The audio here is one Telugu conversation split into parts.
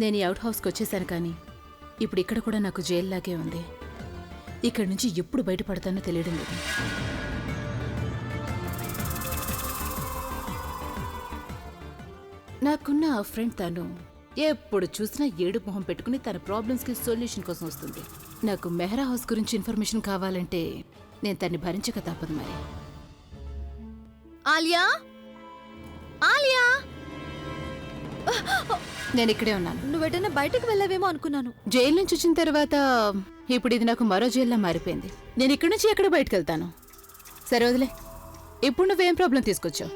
నేను ఈ అవుట్ హౌస్కి వచ్చేసాను, కానీ ఇప్పుడు ఇక్కడ కూడా నాకు జైల్లాగే ఉంది. ఇక్కడి నుంచి ఎప్పుడు బయటపడతానో తెలియడం లేదు. నాకున్న ఆ ఫ్రెండ్ తను ఎప్పుడు చూసినా ఏడు మొహం పెట్టుకుని తన ప్రాబ్లమ్స్కి సొల్యూషన్ కోసం వస్తుంది. నాకు మెహ్రా హౌస్ గురించి ఇన్ఫర్మేషన్ కావాలంటే నేను తన్ని భరించక తప్పదు. మరి ఆలియా, ఆలియా, నేను ఇక్కడే ఉన్నాను. నువ్వెటైనా బయటకు వెళ్ళావేమో అనుకున్నాను. జైలు నుంచి వచ్చిన తర్వాత ఇప్పుడు ఇది నాకు మరో జైల్లా మారిపోయింది. నేను ఇక్కడి నుంచి ఎక్కడ బయటకు వెళ్తాను? సరే వదిలే. ఇప్పుడు నువ్వేం ప్రాబ్లం తీసుకొచ్చావు?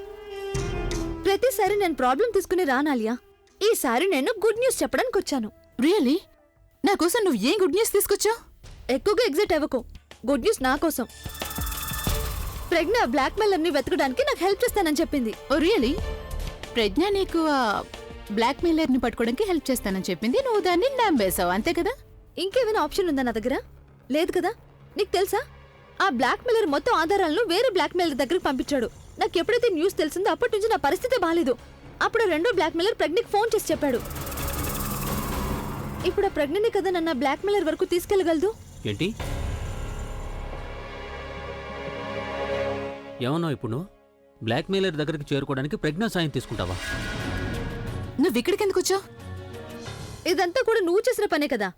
ప్రతిసారి నేను ప్రాబ్లం తీసుకుని రానాలియా. ఈసారి నేను గుడ్ న్యూస్ చెప్పడానికి వచ్చాను. రియల్లీ? నా కోసం నువ్వు ఏం గుడ్ న్యూస్ తీసుకొచ్చావు? ఎక్కువగా ఎగ్జైట్ అవ్వకు. గుడ్ న్యూస్ నా కోసం. ప్రజ్ఞ బ్లాక్ మెయిలర్ని వెతకడానికి నాకు హెల్ప్ చేస్తానని చెప్పింది. ఓ రియల్లీ? ప్రజ్ఞ నీకు ఆ బ్లాక్ మెయిలర్ని పట్టుకోవడానికి హెల్ప్ చేస్తానని చెప్పింది, నువ్వు దాన్ని నమ్మేశావు, అంతే కదా? ఇంకేమైనా ఆప్షన్ ఉందా నా దగ్గర? లేదు కదా. నీకు తెలుసా, ఆ బ్లాక్ మెయిలర్ మొత్తం ఆధారాలను వేరే బ్లాక్ మెయిలర్ దగ్గరికి పంపించాడు. నాకు ఎప్పుడైతే న్యూస్ తెలిసిందో అప్పటి నుంచి నా పరిస్థితి బాలేదు. అప్పుడు రెండో బ్లాక్ మెయిలర్ ప్రజ్ఞకి ఫోన్ చేసి చెప్పాడు. ఇప్పుడు ఆ ప్రజ్ఞని కదా నన్ను బ్లాక్ మెయిలర్ వరకు తీసుకెళ్లగలదు. ఏంటి ఏమన్నావు ఇప్పుడు? బ్లాక్ మెయిలర్ దగ్గరికి చేరుకోవడానికి ప్రజ్ఞా సాయం తీసుకుంటావా? నువ్వు ఇక్కడికి ఎందుకు వచ్చావు? ఇదంతా కూడా నువ్వు చేసిన పనే కదా.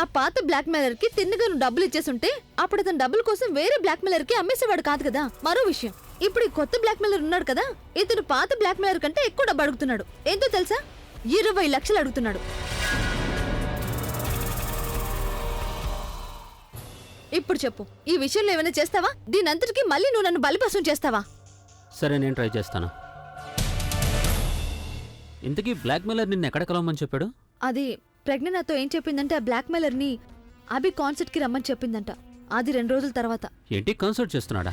ఆ పాత బ్లాక్ మెయిలర్ కి తిన్నగా నువ్వు డబ్బులు ఇచ్చేసుంటే అప్పుడు అతను డబ్బుల కోసం వేరే బ్లాక్ మెయిలర్ కి అమ్మేసేవాడు కాదు కదా. మరో విషయం, ఇప్పుడు ఈ కొత్త బ్లాక్ మెయిలర్ ఉన్నాడు కదా, ఇతను పాత బ్లాక్ మెయిలర్ కంటే ఎక్కువ డబ్బు అడుగుతున్నాడు. ఎంతో తెలుసా? 20 లక్షలు అడుగుతున్నాడు. ఇప్పుడు చెప్పు, ఈ విషయంలో ఏమైనా చేస్తావా? దీనంతటికీ మళ్ళీ నువ్వు నన్ను బలిపశం చేస్తావా? సరే, నేను ట్రై చేస్తాను. ఇంతకీ బ్లాక్ మెయిలర్ నిన్ను ఎక్కడ కలవమని చెప్పాడు? అది ప్రజ్ఞ నాతో ఏం చెప్పిందంటే ఆ బ్లాక్ మెయిలర్ ని అభి కాన్సర్ట్ కి రమ్మని చెప్పిందంట. అది 2 రోజుల తర్వాత. ఏంటి, కన్సల్ట్ చేస్తున్నాడా?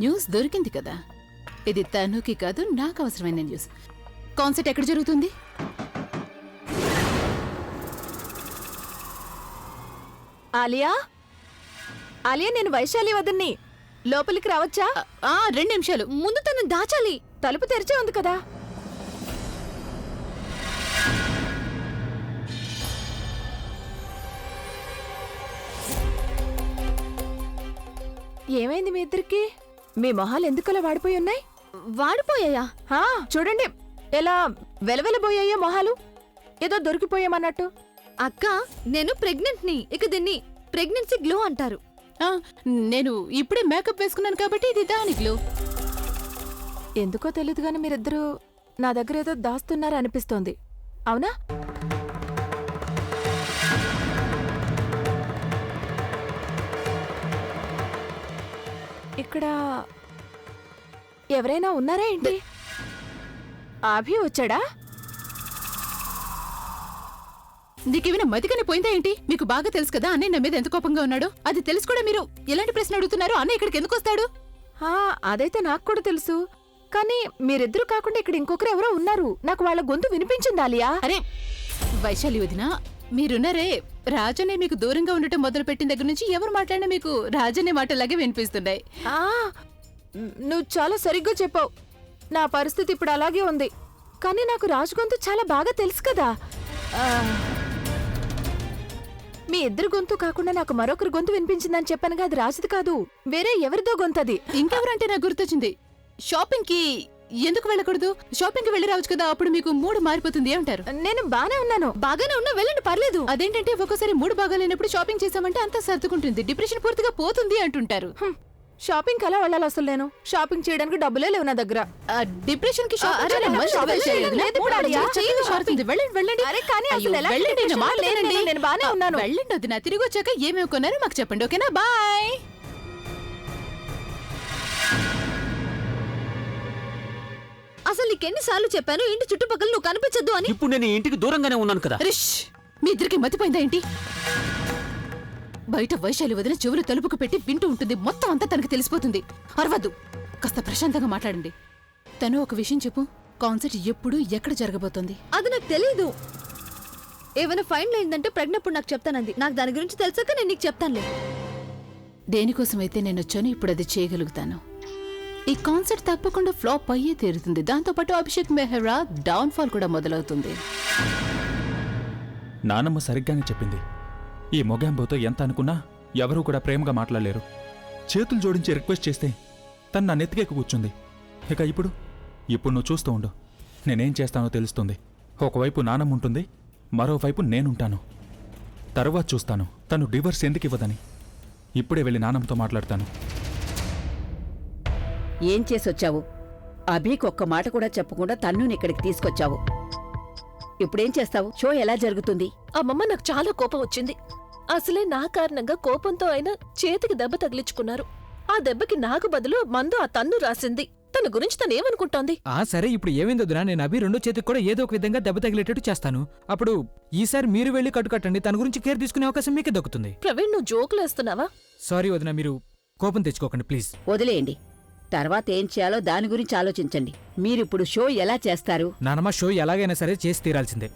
న్యూస్ దొరికింది కదా. ఇది తనుకి కాదు, నాకు అవసరమైన న్యూస్. కాన్సర్ట్ ఎక్కడ జరుగుతుంది? ఆలియా, ఆలియా, నేను వైశాలి వదన్ని. లోపలికి రావచ్చా? 2 నిమిషాలు. ముందు తను దాచాలి. తలుపు తెరిచే ఉంది కదా. ఏమైంది మీ ఇద్దరికి? మీ మొహాలు ఎందుకలా వాడిపోయి ఉన్నాయి? వాడిపోయాయా? చూడండి ఎలా వెలవెలబోయాయో మొహాలు, ఏదో దొరికిపోయామన్నట్టు. అక్క, నేను ప్రెగ్నెంట్ ని. ఇక దీన్ని ప్రెగ్నెన్సీ గ్లో అంటారు. నేను ఇప్పుడే మేకప్ వేసుకున్నాను కాబట్టి ఇది దానిలో. ఎందుకో తెలియదు గాని మీరిద్దరూ నా దగ్గర ఏదో దాస్తున్నారు అనిపిస్తోంది. అవునా? ఇక్కడ ఎవరైనా ఉన్నారా ఏంటి? అభి వచ్చాడా? నీకేమైనా మతికని పోయిందా ఏంటి? మీకు బాగా తెలుసు కదా అన్నయ్య నా మీద ఎంత కోపంగా ఉన్నాడో. అది తెలుసు కూడా మీరు ఎలాంటి ప్రశ్న అడుగుతున్నారు? అన్నయ్య ఇక్కడికి ఎందుకు వస్తాడు? అదైతే నాకు కూడా తెలుసు, కానీ మీరిద్దరూ కాకుండా ఇక్కడ ఇంకొకరు ఎవరో ఉన్నారు. నాకు వాళ్ళ గొంతు వినిపించింది ఆలియా. అరే వైశాలి వదిన, మీరున్నారే, రాజనే మీకు దూరంగా ఉండటం మొదలు పెట్టిన దగ్గర నుంచి ఎవరు మాట్లాడినా మీకు రాజనే మాటలాగే వినిపిస్తున్నాయి. నువ్వు చాలా సరిగ్గా చెప్పావు. నా పరిస్థితి ఇప్పుడు అలాగే ఉంది. కానీ నాకు రాజు గొంతు చాలా బాగా తెలుసు కదా. మీ ఇద్దరు గొంతు కాకుండా నాకు మరొకరు గొంతు వినిపించిందని చెప్పానుగా, అది రాజుది కాదు, వేరే ఎవరిదో గొంతది. ఇంకెవరంటే నాకు గుర్తొచ్చింది. షాపింగ్ కి ఎందుకు వెళ్ళకూడదు? షాపింగ్ కి వెళ్ళి రావచ్చు కదా, అప్పుడు మీకు మూడు మారిపోతుంది. ఏమంటారు? నేను బానే ఉన్నాను. బాగానే ఉన్నా, వెళ్ళండి, పర్లేదు. అదేంటంటే ఒక్కోసారి మూడు బాగాలేనప్పుడు షాపింగ్ చేసామంటే అంతా సర్దుకుంటుంది, డిప్రెషన్ పూర్తిగా పోతుంది అంటుంటారు. షాపింగ్ అలా వెళ్ళాలి అసలు. నేను షాపింగ్ చేయడానికి డబ్బులే లేవు నా దగ్గర. డిప్రెషన్ కి వెళ్ళండి వదినా. తిరిగి వచ్చాక ఏమేమి కొన్నారో మాకు చెప్పండి, ఓకేనా? బాయ్. అసలు నీకెన్నిసార్లు చెప్పాను ఇంటి చుట్టుపక్కల నువ్వు కనిపించద్దు అని? ఇప్పుడు నేను ఇంటికి దూరంగానే ఉన్నాను కదా. మీ ఇద్దరికి మతిపోయిందా ఏంటి? బయట వైశాలి వదిన చెవులు తలుపుకు పెట్టి వింటూ ఉంటుంది, మొత్తం అంతా తనకు తెలిసిపోతుంది. అరవద్దు, కాస్త ప్రశాంతంగా మాట్లాడండి. తను ఒక విషయం చెప్పు, కాన్సర్ట్ ఎప్పుడు ఎక్కడ జరగబోతోంది? అది నాకు తెలీదు. ఏమైనా ఫైన్ అయిందంటే ప్రజ్ఞప్పుడు నాకు చెప్తానంది. నాకు దాని గురించి తెలిసాక నేను నీకు చెప్తానులే. దేనికోసమైతే నేను వచ్చాను ఇప్పుడు అది చేయగలుగుతాను. ఈ కాన్సెప్ట్ తప్పకుండా ఫ్లాప్ అయ్యే తీరుతుంది. దాంతోపాటు అభిషేక్ మెహ్రా డౌన్ఫాల్ కూడా మొదలవుతుంది. నానమ్మ సరిగ్గానే చెప్పింది. ఈ మొగాంబోతో ఎంత అనుకున్నా ఎవరూ కూడా ప్రేమగా మాట్లాడలేరు. చేతులు జోడించి రిక్వెస్ట్ చేస్తే తను నా నెత్తికెక్కి కూర్చుంది. ఇక ఇప్పుడు నువ్వు చూస్తూ ఉండు, నేనేం చేస్తానో తెలుస్తుంది. ఒకవైపు నానమ్మ ఉంటుంది, మరోవైపు నేనుంటాను. తర్వాత చూస్తాను తను డివర్స్ ఎందుకు ఇవ్వదని. ఇప్పుడే వెళ్ళి నానమ్మతో మాట్లాడతాను. ఏం చేసొచ్చావు? అభికి ఒక్క మాట కూడా చెప్పకుండా తన్నుని ఇక్కడికి తీసుకొచ్చావు. ఇప్పుడేం చేస్తావు? షో ఎలా జరుగుతుంది? అమ్మమ్మ, నాకు చాలా కోపం వచ్చింది. అసలే నా కారణంగా కోపంతో అయినా చేతికి దెబ్బ తగిలించుకున్నారు. ఆ దెబ్బకి నాకు బదులు మందు ఆ తన్ను రాసింది. తన గురించి తనేమనుకుంటోంది? సరే, ఇప్పుడు ఏమైందొద్దునా, నేను అభి రెండో చేతికి కూడా ఏదో ఒక విధంగా దెబ్బ తగిలేటట్టు చేస్తాను. అప్పుడు ఈసారి మీరు వెళ్ళి కట్టుకట్టండి. తన గురించి కేర్ తీసుకునే అవకాశం మీకే దక్కుతుంది. ప్రవీణ్, నువ్వు జోకులేస్తున్నావా? సారీ వదినా, మీరు కోపం తెచ్చుకోకండి ప్లీజ్. వదిలేయండి. తర్వాత ఏం చేయాలో దాని గురించి ఆలోచించండి. మీరిప్పుడు షో ఎలా చేస్తారు? నానమ్మ, షో ఎలాగైనా సరే చేసి తీరాల్సిందే.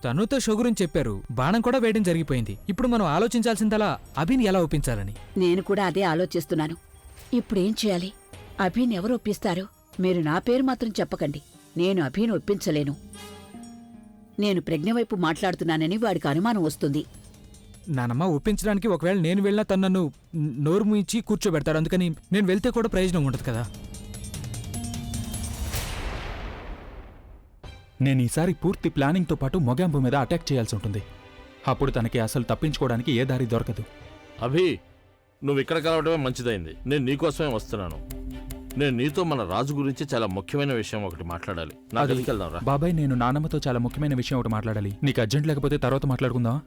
తనుతో షో గురించి చెప్పారు, బాణం కూడా వేయడం జరిగిపోయింది. ఇప్పుడు మనం ఆలోచించాల్సిందలా అభిని ఎలా ఒప్పించాలని. నేను కూడా అదే ఆలోచిస్తున్నాను. ఇప్పుడేం చేయాలి? అభిని ఎవరు ఒప్పిస్తారు? మీరు నా పేరు మాత్రం చెప్పకండి. నేను అభిని ఒప్పించలేను. నేను ప్రజ్ఞ వైపు మాట్లాడుతున్నానని వాడికి అనుమానం వస్తుంది. నానమ్మ, ఒప్పించడానికి ఒకవేళ నేను వెళ్ళినా తను నన్ను నోరు మూయించి కూర్చోబెడతాడు. అందుకని నేను వెళ్తే కూడా ప్రయోజనం ఉండదు కదా. నేను ఈసారి పూర్తి ప్లానింగ్తో పాటు మొగాంబు మీద అటాక్ చేయాల్సి ఉంటుంది. అప్పుడు తనకి అసలు తప్పించుకోవడానికి ఏ దారి దొరకదు. అభి, నువ్వు ఇక్కడ కలవడమే మంచిదైంది. నేను నీకోసమే వస్తున్నాను. నేను నీతో మన రాజు గురించి చాలా ముఖ్యమైన విషయం ఒకటి మాట్లాడాలి. నా దగ్గరికి వెళ్దాం రా. బాబాయ్, నేను నానమ్మతో చాలా ముఖ్యమైన విషయం ఒకటి మాట్లాడాలి. నీకు అర్జెంట్ లేకపోతే తర్వాత మాట్లాడుకుందాం.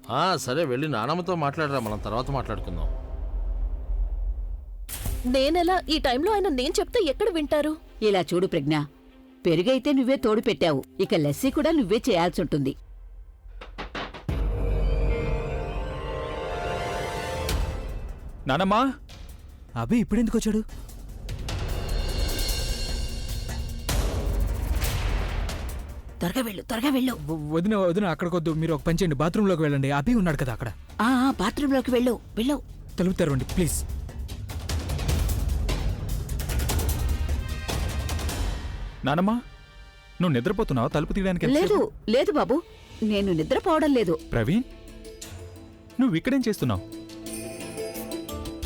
సరే, వెళ్ళి నానమ్మతో మాట్లాడరా, మనం తర్వాత మాట్లాడుకుందాం. నేనెలా ఈ టైంలో ఆయన నేను చెప్తే ఎక్కడ వింటారు? ఇలా చూడు ప్రజ్ఞ, పెరుగైతే నువ్వే తోడు పెట్టావు. ఇక లస్సీ కూడా నువ్వే చేయాల్సి ఉంటుంది. నానమ్మా, అభి ఇప్పుడెందుకు వచ్చాడు? త్వరగా వెళ్ళు, త్వరగా వెళ్ళు. వదిన వదిన, అక్కడికొద్దు. మీరు ఒక పని చేయండి, బాత్రూంలోకి వెళ్ళండి. అభి ఉన్నాడు కదా అక్కడ. బాత్రూంలోకి వెళ్ళు, వెళ్ళు. తలుపు తెరవండి ప్లీజ్. నానమ్మా, నువ్వు నిద్రపోతున్నావా? తలుపు తీయడానికి లేదు లేదు బాబు, నేను నిద్రపోవడం లేదు. ప్రవీణ్, నువ్వు ఇక్కడేం చేస్తున్నావు?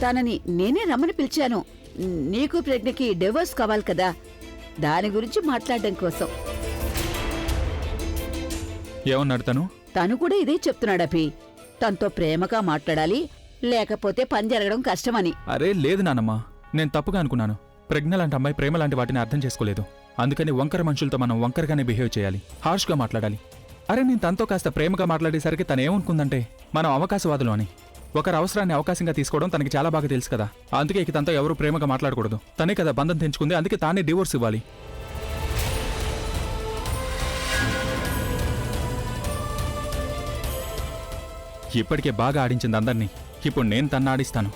తనని నేనే రమ్మని పిలిచాను. నీకు ప్రజ్ఞకి డివోర్స్ కావాలి కదా, దాని గురించి మాట్లాడడం కోసం. ఏమన్నాడు తను? తను కూడా ఇదే చెప్తున్నాడు అభి. తనతో ప్రేమగా మాట్లాడాలి, లేకపోతే పని జరగడం కష్టమని. అరే లేదు నానమ్మా, నేను తప్పుగా అనుకున్నాను. ప్రజ్ఞ లాంటి అమ్మాయి ప్రేమ లాంటి వాటిని అర్థం చేసుకోలేదు. అందుకని వంకర మనుషులతో మనం వంకరగానే బిహేవ్ చేయాలి, హార్ష్గా మాట్లాడాలి. అరే నేను తనతో కాస్త ప్రేమగా మాట్లాడేసరికి తను ఏమనుకుందంటే మనం అవకాశవాదులు అని. ఒకరి అవసరాన్ని అవకాశంగా తీసుకోవడం తనకి చాలా బాగా తెలుసు కదా. అందుకే ఇక తనతో ఎవరు ప్రేమగా మాట్లాడకూడదు. తనే కదా బంధం తెంచుకుంది, అందుకే తానే డివోర్స్ ఇవ్వాలి. ఇప్పటికే బాగా ఆడించింది అందరినీ. ఇప్పుడు నేను తన్ను ఆడిస్తాను.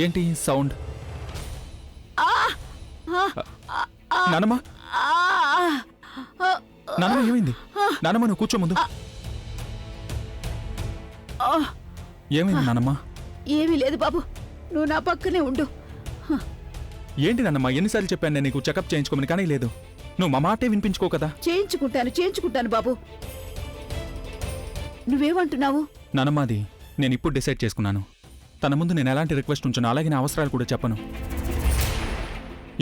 ఏంటి సౌండ్? నానమ్మ, నానమ్మ ఏమైంది? నానమ్మ నువ్వు కూర్చో ముందు. ఏమైంది నానమ్మ? ఏమీ లేదు బాబు, నువ్వు నా పక్కనే ఉండు. ఏంటి నానమ్మ, ఎన్నిసార్లు చెప్పాను నేను నీకు చెకప్ చేయించుకోమని, కానీ లేదు. నువ్వు మా మాటే వినిపించుకో కదా. చేయించుకుంటాను బాబు. నువ్వేమంటున్నావు? నానమ్మ, అది నేను ఇప్పుడు డిసైడ్ చేసుకున్నాను. తన ముందు నేను ఎలాంటి రిక్వెస్ట్ ఉంచాను, అలాగే నా అవసరాలు కూడా చెప్పను.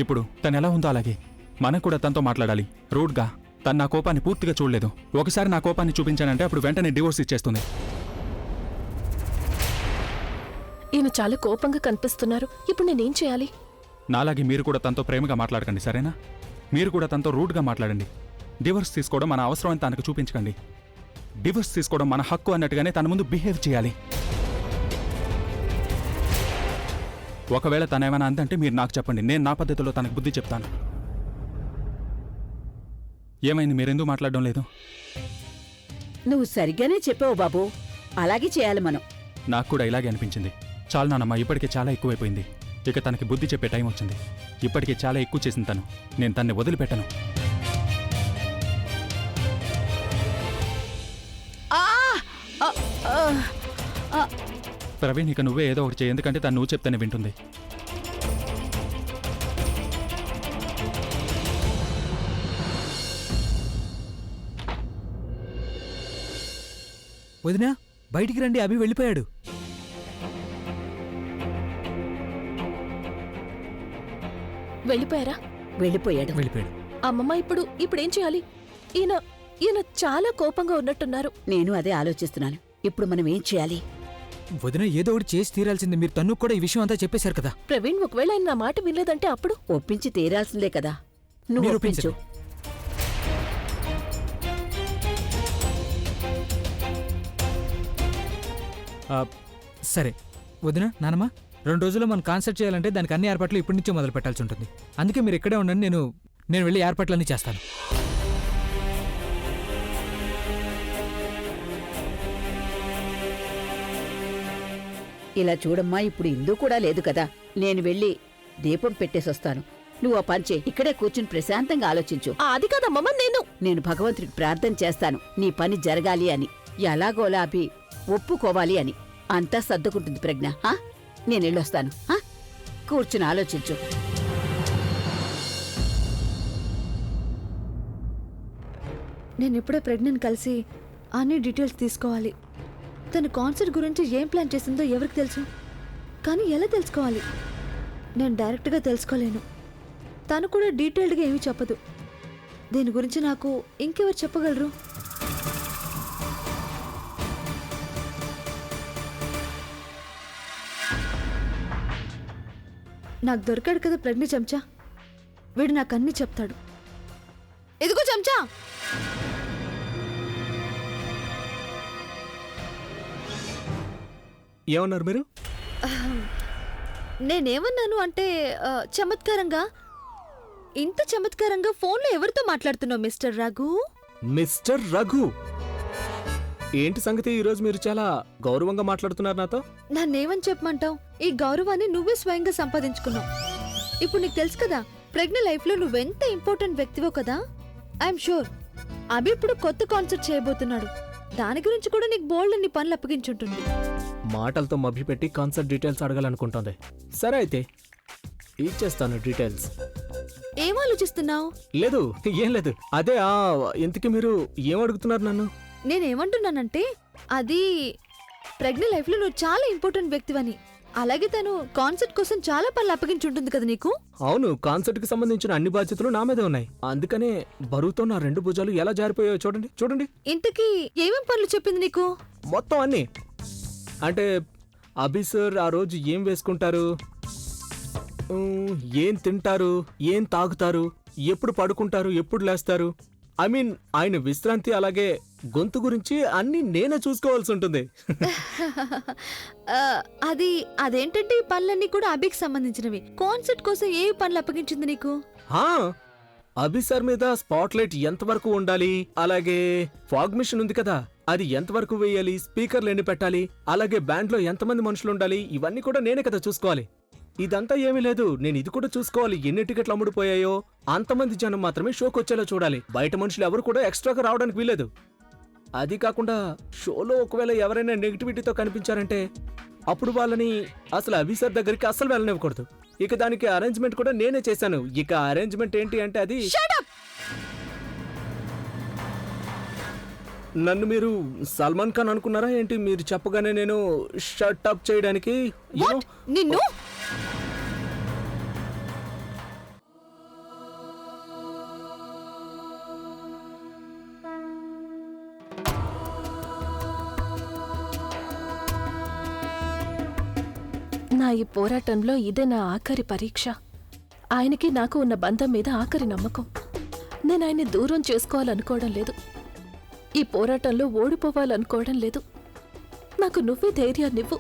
ఇప్పుడు తను ఎలా ఉందో అలాగే మనం కూడా తనతో మాట్లాడాలి, రూడ్గా. తను నా కోపాన్ని పూర్తిగా చూడలేదు. ఒకసారి నా కోపాన్ని చూపించానంటే అప్పుడు వెంటనే డివోర్స్ ఇచ్చేస్తుంది. ఈయన చాలా కోపంగా కనిపిస్తున్నారు. ఇప్పుడు నేనేం చేయాలి? నాలాగే మీరు కూడా తనతో ప్రేమగా మాట్లాడకండి, సరేనా? మీరు కూడా తనతో రూడ్గా మాట్లాడండి. డివోర్స్ తీసుకోవడం మన అవసరం అని తనకు చూపించకండి. డివోర్స్ తీసుకోవడం మన హక్కు అన్నట్టుగానే తన ముందు బిహేవ్ చేయాలి. ఒకవేళ తనేమైనా అందంటే మీరు నాకు చెప్పండి, నేను నా పద్ధతిలో తనకు బుద్ధి చెప్తాను. ఏమైంది, మీరెందుకు మాట్లాడడం లేదు? నువ్వు సరిగ్గానే చెప్పావు బాబు, అలాగే చేయాలి మనం. నాకు కూడా ఇలాగే అనిపించింది. చాలు నానమ్మ, ఇప్పటికే చాలా ఎక్కువైపోయింది. ఇక తనకి బుద్ధి చెప్పే టైం వచ్చింది. ఇప్పటికే చాలా ఎక్కువ చేసింది తను. నేను తన్ని వదిలిపెట్టను. ఆ ప్రవీణ్, ఇక నువ్వే ఏదో ఒకటి చేయి, ఎందుకంటే తను నువ్వు చెప్తేనే వింటుంది. వదినా బయటికి రండి, అభి వెళ్ళిపోయాడు. వెళ్ళిపోయారా? వెళ్ళిపోయాడు. వెళ్ళిపోయాడు. అమ్మమ్మ ఇప్పుడేం చేయాలి? ఈయన చాలా కోపంగా ఉన్నట్టున్నారు. నేను అదే ఆలోచిస్తున్నాను. ఇప్పుడు మనం ఏం చేయాలి? వదిన ఏదో ఒకటి చేసి తీరాల్సింది. మీరు తన్ను కూడా ఈ విషయం అంతా చెప్పేశారు కదా. ప్రవీణ్ ఒకవేళ ఆయన నా మాట వినలేదంటే అప్పుడు ఒప్పించి తీరాల్సిందే కదా. నువ్వు మీరు ఒప్పించు. ఒప్పించండి. సరే వదిన, నానమ్మ, 2 రోజుల్లో మనం కాన్సర్ట్ చేయాలంటే దానికి అన్ని ఏర్పాట్లు ఇప్పటి నుంచే మొదలు పెట్టాల్సి ఉంటుంది. అందుకే మీరు ఇక్కడే ఉండండి, నేను వెళ్ళి ఏర్పాట్లన్నీ చేస్తాను. ఇలా చూడమ్మా, ఇప్పుడు ఇందు కూడా లేదు కదా. నేను వెళ్ళి దీపం పెట్టేసొస్తాను. నువ్వు ఆ పని చేయి. ఇక్కడే కూర్చుని ప్రశాంతంగా ఆలోచించు. అది కాదమ్మమ్మ, నేను భగవంతుడికి ప్రార్థన చేస్తాను నీ పని జరగాలి అని, ఎలాగోలా అభి ఒప్పుకోవాలి అని. అంతా సర్దుకుంటుంది ప్రజ్ఞ. నేను వెళ్ళొస్తాను. కూర్చుని ఆలోచించు. నేను ఇప్పుడే ప్రెగ్నెంట్ కలిసి అన్ని డీటెయిల్స్ తీసుకోవాలి. తను కాన్సర్ట్ గురించి ఏం ప్లాన్ చేసిందో ఎవరికి తెలుసు? కానీ ఎలా తెలుసుకోవాలి? నేను డైరెక్ట్గా తెలుసుకోలేను. తను కూడా డీటెయిల్డ్గా ఏమీ చెప్పదు. దీని గురించి నాకు ఇంకెవరు చెప్పగలరు? నాకు దొరికాడు కదా ప్రజ్ఞ చెంచా. వీడు నాకు అన్నీ చెప్తాడు. ఇదిగో చెంచా. ఏమన్నారు మీరు? నేనేమన్నాను అంటే చమత్కారంగా, ఇంత చమత్కారంగా ఫోన్లో ఎవరితో మాట్లాడుతున్నావు మిస్టర్ రఘు? మిస్టర్ రఘు? ఏంటి సంగతి? ఈరోజు మీరు చాలా గౌరవంగా మాట్లాడుతున్నారు నాతో. నన్నేమని చెప్పమంటావు? ఈ గౌరవాన్ని నువ్వే స్వయంగా సంపాదించుకున్నావు. ఇప్పుడు నీకు తెలుసు కదా, ప్రెగ్నె లైఫ్లో నువ్వెంత ఇంపార్టెంట్ వ్యక్తివో కదా. ఐఎమ్ షూర్ అభి ఇప్పుడు కొత్త కాన్సర్ట్ చేయబోతున్నాడు. దాని గురించి కూడా నీకు బోల్డ్ అన్ని పనులు అప్పగించుంటుంది. మాటలతో మభ్యపెట్టి కాన్సర్ట్ డీటెయిల్స్ అడగాలనుకుంటోంది. సరే అయితే ఇచ్చేస్తాను డీటెయిల్స్. ఏం ఆలోచిస్తున్నావు? లేదు, ఏం లేదు. అదే ఇంతకీ మీరు ఏం అడుగుతున్నారు నన్ను? నేనేమంటున్నానంటే, అది ప్రెగ్నె లైఫ్లో నువ్వు చాలా ఇంపార్టెంట్ వ్యక్తివని. అలాగే తను కాన్సర్ట్ కోసం చాలా పనులు అప్పగించుంటుంది కదా నీకు. అవును, కాన్సర్ట్ కి సంబంధించిన అన్ని బాధ్యతలు నా మీదే ఉన్నాయి. అందుకనే బరువుతో నా 2 భుజాలు ఎలా జారిపోయాయో చూడండి చూడండి. ఇంతకీ ఏమేం పనులు చెప్పింది నీకు? మొత్తం అన్ని. అంటే అభి సార్ ఆ రోజు ఏం వేసుకుంటారు, ఏం తింటారు, ఏం తాగుతారు, ఎప్పుడు పడుకుంటారు, ఎప్పుడు లేస్తారు, ఐ మీన్ ఆయన విశ్రాంతి, అలాగే గొంతు గురించి అన్ని నేనే చూసుకోవాల్సి ఉంటుంది. అదేంటంటే ఈ పనులన్నీ కూడా అభికి సంబంధించినవి. కాన్సర్ట్ కోసం ఏ పనులు అప్పగించింది నీకు? అభి సార్ మీద స్పాట్ లైట్ ఎంతవరకు ఉండాలి, అలాగే ఫాగ్ మిషన్ ఉంది కదా, అది ఎంతవరకు వేయాలి, స్పీకర్లు ఎన్ని పెట్టాలి, అలాగే బ్యాండ్ లో ఎంతమంది మనుషులు ఉండాలి, ఇవన్నీ కూడా నేనే కదా చూసుకోవాలి. ఇదంతా ఏమీ లేదు, నేను ఇది కూడా చూసుకోవాలి. ఎన్ని టికెట్లు అమ్ముడుపోయాయో అంతమంది జనం మాత్రమే షోకి వచ్చేలా చూడాలి. బయట మనుషులు ఎవరు కూడా ఎక్స్ట్రాగా రావడానికి వీలేదు. అది కాకుండా షోలో ఒకవేళ ఎవరైనా నెగిటివిటీతో కనిపించారంటే అప్పుడు వాళ్ళని అసలు అభి సార్ దగ్గరికి అస్సలు వెళ్ళనివ్వకూడదు. ఇక దానికి అరేంజ్మెంట్ కూడా నేనే చేశాను. ఇక అరేంజ్మెంట్ ఏంటి అంటే అది, నన్ను మీరు సల్మాన్ ఖాన్ అనుకున్నారా ఏంటి? మీరు చెప్పగానే నేను షట్ అప్ చేయడానికి నిన్ను నా ఈ పోరాటంలో ఇదే నా ఆఖరి పరీక్ష. ఆయనకి నాకు ఉన్న బంధం మీద ఆఖరి నమ్మకం. నేను ఆయన్ని దూరం చేసుకోవాలనుకోవడం లేదు. ఈ పోరాటంలో ఓడిపోవాలనుకోవడం లేదు. నాకు నువ్వే ధైర్యాన్నివ్వు.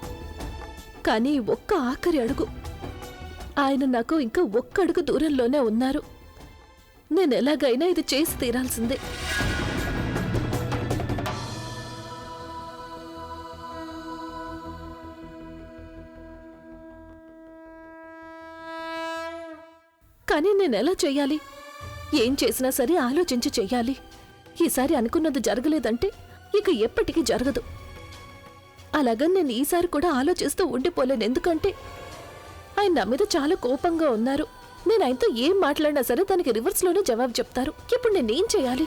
కానీ ఒక్క ఆఖరి అడుగు. ఆయన నాకు ఇంకా ఒక్క అడుగు దూరంలోనే ఉన్నారు. నేను ఎలాగైనా ఇది చేసి తీరాల్సిందే. కానీ నేనెలా చెయ్యాలి? ఏం చేసినా సరే ఆలోచించి చెయ్యాలి. ఈసారి అనుకున్నది జరగలేదంటే ఇక ఎప్పటికీ జరగదు. అలాగని నేను ఈసారి కూడా ఆలోచిస్తూ ఉండిపోలేను. ఎందుకంటే ఆయన నా మీద చాలా కోపంగా ఉన్నారు. నేను ఆయనతో ఏం మాట్లాడినా సరే దానికి రివర్స్లోనే జవాబు చెప్తారు. ఇప్పుడు నేనేం చేయాలి?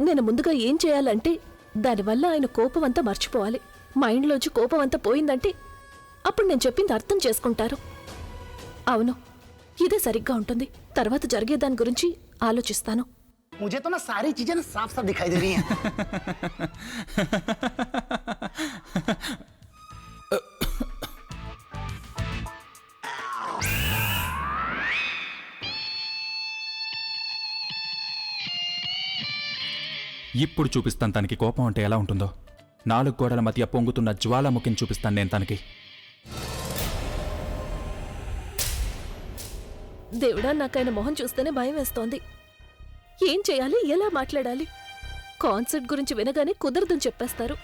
నేను ముందుగా ఏం చేయాలంటే దానివల్ల ఆయన కోపం అంతా మర్చిపోవాలి. మైండ్లోంచి కోపం అంతా పోయిందంటే అప్పుడు నేను చెప్పింది అర్థం చేసుకుంటారు. అవును, ఇదే సరిగ్గా ఉంటుంది. తర్వాత జరిగే దాని గురించి ఆలోచిస్తాను. मुझे तो ना सारी चीजें ना साफ साफ दिखाई दे रही हैं। ఇప్పుడు చూపిస్తాను తనకి కోపం అంటే ఎలా ఉంటుందో. 4 గోడల మధ్య పొంగుతున్న జ్వాలాముఖిని చూపిస్తాను నేను తనకి. దేవుడా, నాకైన మొహం చూస్తేనే భయం వేస్తోంది. ఏం చేయాలి? ఎలా మాట్లాడాలి? కాన్సర్ట్ గురించి వినగానే కుదరదని చెప్పేస్తారు.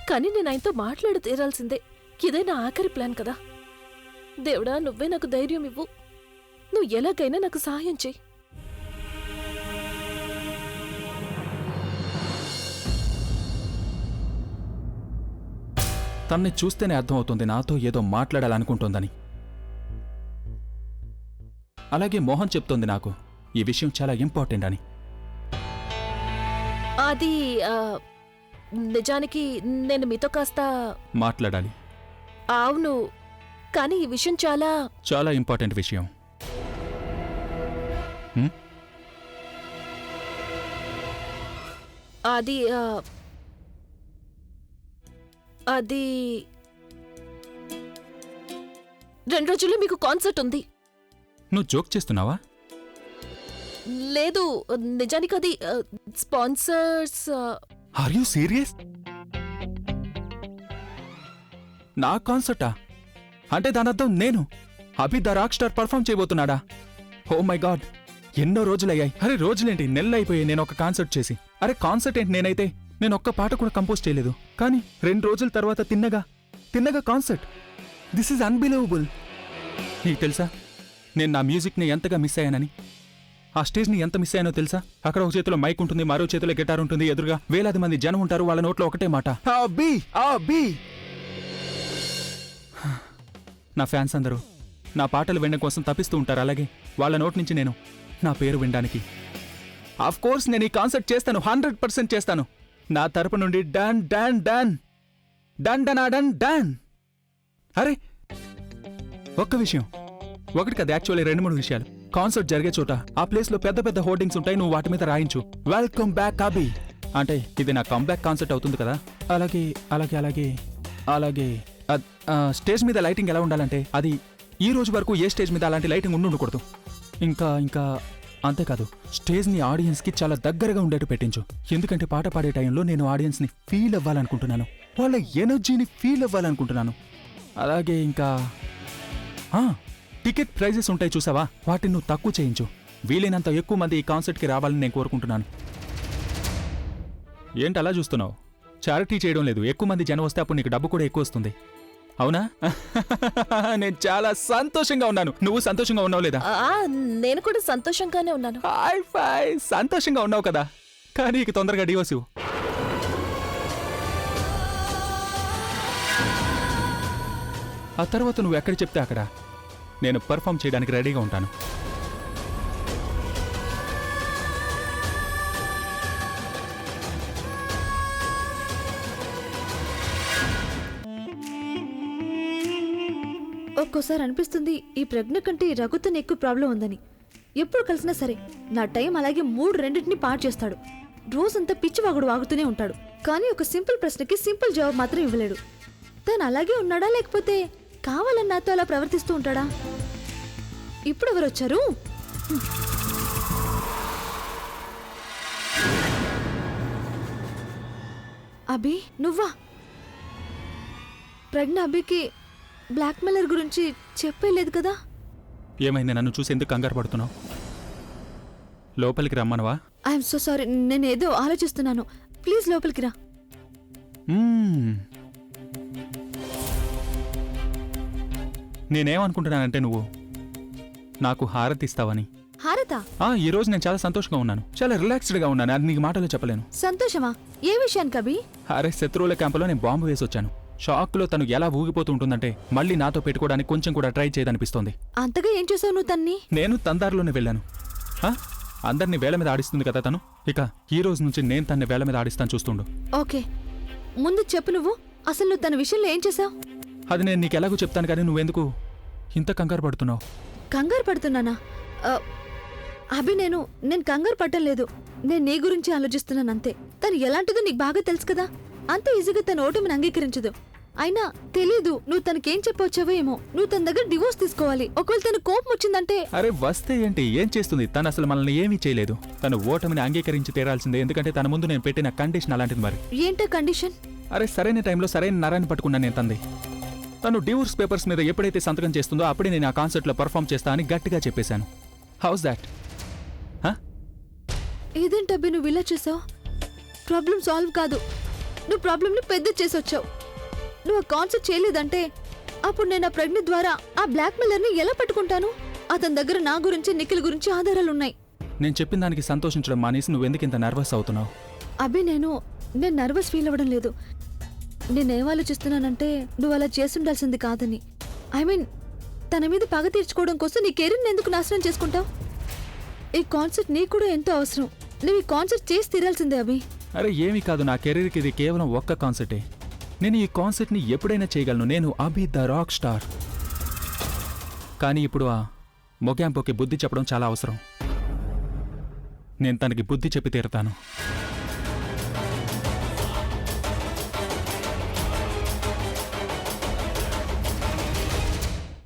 కానీ నేను ఆయనతో మాట్లాడి తీరాల్సిందే. ఇదే నా ఆఖరి ప్లాన్ కదా. దేవుడా, నువ్వే నాకు ధైర్యం ఇవ్వు. నువ్వు ఎలాగైనా నాకు సహాయం చెయ్యి. తన్ని చూస్తేనే అర్థమవుతుంది నాతో ఏదో మాట్లాడాలనుకుంటోందని. అలాగే మోహన్ చెప్తోంది నాకు ఈ విషయం చాలా ఇంపార్టెంట్ అని. అది నిజానికి నేను మీతో కాస్త మాట్లాడాలి. అవును, కానీ ఈ విషయం చాలా చాలా ఇంపార్టెంట్ విషయం. అది అది 2 రోజుల్లో మీకు కాన్సర్ట్ ఉంది. నువ్వు జోక్ చేస్తున్నావా? లేదు, నిజానికి అది స్పాన్సర్స్. Are you serious? నా కాన్సర్టా? అంటే దానర్థం నేను Abhi the rock star perform చేయబోతున్నాడా? ఓ మై గాడ్, ఎన్నో రోజులయ్యాయి. అరే రోజులేంటి, నెలలైపోయాయి నేను ఒక కాన్సర్ట్ చేసి. అరే కాన్సర్ట్ ఏంటి, నేను ఒక్క పాట కూడా కంపోజ్ చేయలేదు. కానీ 2 రోజుల తర్వాత తిన్నగా కాన్సర్ట్. This is unbelievable. నీకు తెలుసా నేను నా మ్యూజిక్ని ఎంతగా మిస్ అయ్యానని? ఆ స్టేజ్ని ఎంత మిస్ అయ్యానో తెలుసా? అక్కడ ఒక చేతిలో మైక్ ఉంటుంది, మరో చేతిలో గిటార్ ఉంటుంది, ఎదురుగా వేలాది మంది జనం ఉంటారు, వాళ్ళ నోట్లో ఒకటే మాట, అభి. నా ఫ్యాన్స్ అందరూ నా పాటలు వినడం కోసం తప్పిస్తూ ఉంటారు. అలాగే వాళ్ళ నోటి నుంచి నేను నా పేరు వినడానికి. ఆఫ్ కోర్స్ నేను ఈ కాన్సర్ట్ చేస్తాను, 100% చేస్తాను. నా తరపు నుండి డాన్ డాన్ డాన్ డాన్ డనా డాన్ డాన్. అరే ఒక్క విషయం, ఒకటి కదా, యాక్చువల్లీ 2-3 విషయాలు. కాన్సర్ట్ జరిగే చోట ఆ ప్లేస్లో పెద్ద పెద్ద హోర్డింగ్స్ ఉంటాయి, నువ్వు వాటి మీద రాయించు వెల్కమ్ బ్యాక్ అభి. అంటే ఇది నా కంబ్యాక్ కాన్సర్ట్ అవుతుంది కదా. అలాగే అలాగే అలాగే అలాగే స్టేజ్ మీద లైటింగ్ ఎలా ఉండాలంటే అది ఈ రోజు వరకు ఏ స్టేజ్ మీద అలాంటి లైటింగ్ ఉండకూడదు. ఇంకా అంతేకాదు, స్టేజ్ని ఆడియన్స్కి చాలా దగ్గరగా ఉండేట్టు పెట్టించు. ఎందుకంటే పాట పాడే టైంలో నేను ఆడియన్స్ని ఫీల్ అవ్వాలనుకుంటున్నాను, వాళ్ళ ఎనర్జీని ఫీల్ అవ్వాలనుకుంటున్నాను. అలాగే ఇంకా టికెట్ ప్రైజెస్ ఉంటాయి చూసావా, వాటిని నువ్వు తక్కువ చేయించు. వీలైనంత ఎక్కువ మంది ఈ కాన్సర్ట్కి రావాలని నేను కోరుకుంటున్నాను. ఏంటి అలా చూస్తున్నావు? చారిటీ చేయడం లేదు, ఎక్కువ మంది జనం వస్తే అప్పుడు నీకు డబ్బు కూడా ఎక్కువ వస్తుంది. అవునా? నేను చాలా సంతోషంగా ఉన్నాను. నువ్వు సంతోషంగా ఉన్నావు లేదా? నేను కూడా సంతోషంగానే ఉన్నాను. సంతోషంగా ఉన్నావు కదా, కానీ ఇక తొందరగా డివోర్స్ ఇవ్వు. ఆ తర్వాత నువ్వు ఎక్కడ చెప్తే అక్కడ నేను పర్ఫామ్ చేయడానికి రెడీగా ఉంటాను. ఒక్కోసారి అనిపిస్తుంది ఈ ప్రజ్ఞ కంటే ఈ రఘుతోనే ఎక్కువ ప్రాబ్లం ఉందని. ఎప్పుడు కలిసినా సరే నా టైం అలాగే 3-2 పాడు చేస్తాడు. రోజంతా పిచ్చివాగుడు వాగుతూనే ఉంటాడు. కానీ ఒక సింపుల్ ప్రశ్నకి సింపుల్ జవాబు మాత్రం ఇవ్వలేడు. తను అలాగే ఉన్నాడా లేకపోతే కావాలని నాతో అలా ప్రవర్తిస్తూ ఉంటాడా? ఇప్పుడు ఎవరు వచ్చారు? అభి, నువ్వా? ప్రజ్ఞ అభికి బ్లాక్మెయిలర్ గురించి చెప్పలేదు కదా? ఏమైంది, నన్ను చూసి ఎందుకు కంగారు పడుతున్నావు? లోపలికి రమ్మనవా? ఐఎమ్ సో సారీ, నేను ఏదో ఆలోచిస్తున్నాను. ప్లీజ్ లోపలికి రా. నేనేమనుకుంటున్నానంటే నువ్వు నాకు హారతి ఇస్తావని. హారత ఈ రోజు నేను చాలా సంతోషంగా ఉన్నాను, చాలా రిలాక్స్డ్గా ఉన్నాను. అది నీకు మాటలో చెప్పలేను. సంతోషమా? ఏ విషయానికి అభి? అరే, శత్రువుల క్యాంపులో నేను బాంబు వేసి వచ్చాను. షాక్లో తను ఎలా ఊగిపోతూ ఉంటుందంటే మళ్ళీ నాతో పెట్టుకోవడానికి కొంచెం కూడా ట్రై చేయదనిపిస్తోంది. అంతగా ఏం చేసావు నువ్వు తన్ని? నేను తందారులోనే వెళ్ళాను. అందరినీ వేళ మీద ఆడిస్తుంది కదా తను. ఇక ఈ రోజు నుంచి నేను తన్ని వేళ మీద ఆడిస్తాను, చూస్తుండు. ఓకే, ముందు చెప్పు, నువ్వు అసలు నువ్వు తన విషయంలో ఏం చేసావు? అది నేను నీకు ఎలాగో చెప్తాను, కానీ నువ్వెందుకు ఇంత కంగారు పడుతున్నావు? కంగారు పడుతున్నానా? అభి, నేను కంగారు పడటం లేదు. నేను నీ గురించి ఆలోచిస్తున్నాను అంతే. తను ఎలాంటిదో నీకు బాగా తెలుసు కదా. అంత ఈజీగా తన ఓటమిని అంగీకరించదు. అయినా తెలీదు నువ్వు తనకేం చెప్పొచ్చావో ఏమో. నువ్వు తన దగ్గర డివోర్స్ తీసుకోవాలి. ఒకవేళ తన కోపం వచ్చిందంటే... అరే వస్తే ఏంటి, ఏం చేస్తుంది తను? అసలు మనల్ని ఏమీ చేయలేదు. తను ఓటమిని అంగీకరించి తీరాల్సిందే, ఎందుకంటే తన ముందు నేను పెట్టిన కండిషన్ అలాంటిది. మరి ఏంటో కండిషన్? అరే, సరైన టైంలో సరైన నరాన్ని పట్టుకున్నాను నేను తంది. తను డివోర్స్ పేపర్స్ మీద ఎప్పుడైతే సంతకం చేస్తుందో అప్పుడే నేను ఆ కాన్సర్ట్లో పర్ఫామ్ చేస్తా అని గట్టిగా చెప్పేశాను. House that? ఇదేంటబ్బి నువ్వు ఇలా చేసావు? ప్రాబ్లం సాల్వ్ కాదు, నువ్వు ప్రాబ్లంని పెద్ద చేసి వచ్చావు. నువ్వు ఆ కాన్సర్ట్ చేయలేదంటే అప్పుడు నేను ఆ ప్రజ్ఞ ద్వారా ఆ బ్లాక్ మెయిలర్ని ఎలా పట్టుకుంటాను? అతని దగ్గర నా గురించి, నిఖిల్ గురించి ఆధారాలున్నాయి. నేను చెప్పిన దానికి సంతోషించడం మానేసి నువ్వెందుకు ఇంత నర్వస్ అవుతున్నావు? అబ్బి, నేను నర్వస్ ఫీల్ అవ్వడం లేదు. నేనేం ఆలోచిస్తున్నానంటే నువ్వు అలా చేస్తుండాల్సింది కాదని. ఐ మీన్, తన మీద పగ తీర్చుకోవడం కోసం నీ కెరీర్ని ఎందుకు నాశనం చేసుకుంటావు? ఈ కాన్సర్ట్ నీకు కూడా ఎంతో అవసరం. నువ్వు ఈ కాన్సర్ట్ చేసి తీరాల్సిందే అభి. అరే ఏమీ కాదు, నా కెరీర్కి ఇది కేవలం ఒక్క కాన్సర్టే. నేను ఈ కాన్సర్ట్ని ఎప్పుడైనా చేయగలను. నేను అభి ద రాక్ స్టార్. కానీ ఇప్పుడు ఆ మొగాంపోకి బుద్ధి చెప్పడం చాలా అవసరం. నేను తనకి బుద్ధి చెప్పి తీరుతాను.